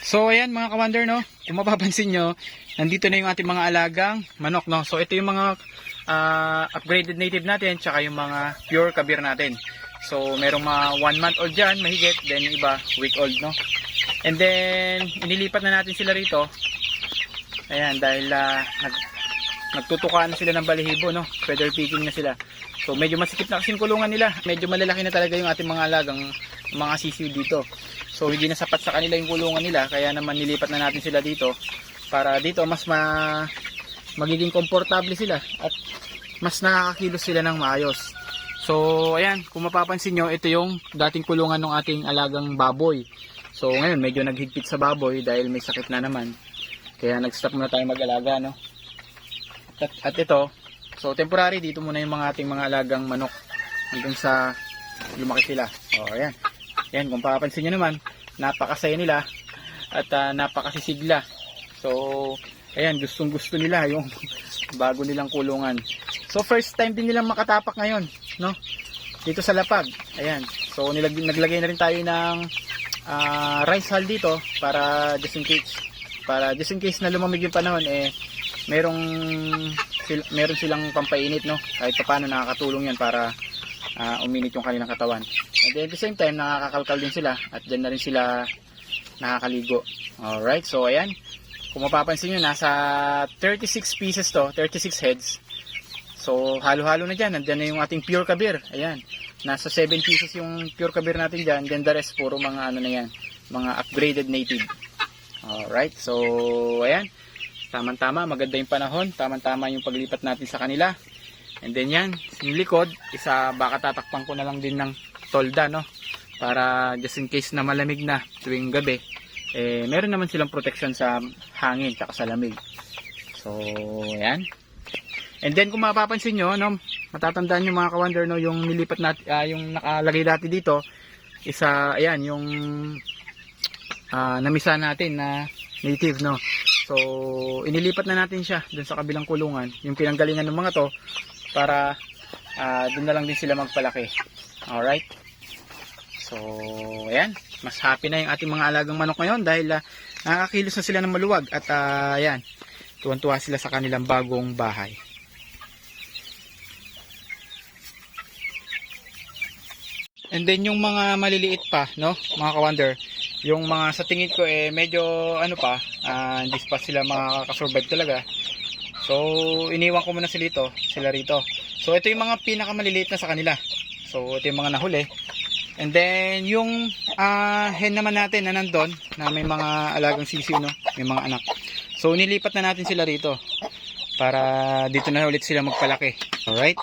So ayan mga ka-wonder, no, kung mapapansin nyo, nandito na yung ating mga alagang manok, no. So ito yung mga upgraded native natin, tsaka yung mga pure kabir natin. So merong mga 1 month old dyan, mahigit, then iba week old, no. And then inilipat na natin sila rito. Ayan, dahil nagtutukaan na sila ng balahibo, no. Feather picking na sila. So medyo masikip na kasing kulungan nila. Medyo malalaki na talaga yung ating mga alagang mga sisiw dito. So hindi na sapat sa kanila yung kulungan nila, kaya naman nilipat na natin sila dito para dito mas magiging komportable sila at mas nakakakilos sila ng maayos. So ayan, kung mapapansin nyo, ito yung dating kulungan ng ating alagang baboy. So ngayon medyo naghigpit sa baboy dahil may sakit na naman. Kaya nag-stop muna tayo mag-alaga, no. At ito, so temporary dito muna yung mga ating mga alagang manok hanggang sa lumaki sila. O ayan. Ayan, kung papansin nyo naman, napakasaya nila at napakasisigla. So, ayan, gustong gusto nila yung bago nilang kulungan. So, first time din nilang makatapak ngayon, no? Dito sa lapag. Ayan. So, naglagay na rin tayo ng rice hull dito para just in case na lumamig yung panahon, meron silang pampainit, no? Kahit paano nakakatulong yan para uminit yung kanilang katawan. And then at the same time, nakakakalkal din sila at dyan na rin sila nakakaligo. Alright, so ayan. Kung mapapansin nyo, nasa 36 pieces to, 36 heads. So halo-halo na dyan. Nandyan na yung ating pure kabir. Ayan. Nasa 7 pieces yung pure kabir natin dyan. Then the rest, puro mga ano na yan, mga upgraded native. Alright, so ayan. Tama-tama, maganda yung panahon. Tama-tama yung paglipat natin sa kanila. And then yan, yung likod, baka tatakpan ko na lang din ng tolda, no? Para just in case na malamig na tuwing gabi, meron naman silang protection sa hangin at sa lamig. So, ayan. And then kung mapapansin nyo, no, matatandaan nyo mga ka-wonder, no, yung nilipat natin, yung nakalagay dati dito, ayan, yung namisa natin na native, no. So, inilipat na natin siya dun sa kabilang kulungan, yung pinanggalingan ng mga to, para dun na lang din sila magpalaki. Alright. So, ayan. Mas happy na yung ating mga alagang manok ngayon dahil nakakakilos na sila ng maluwag. At ayan, tuwan-tuwa sila sa kanilang bagong bahay. And then yung mga maliliit pa, no, mga ka-wonder, yung mga sa tingin ko medyo ano pa, hindi pa sila makakasurvive talaga. So, iniwan ko muna sila rito. So, ito yung mga pinakamaliliit na sa kanila. So, ito yung mga nahuli. And then, yung hen naman natin na nandun, na may mga alagang sisiw, no? May mga anak. So, nilipat na natin sila rito. Para dito na ulit sila magpalaki. Alright?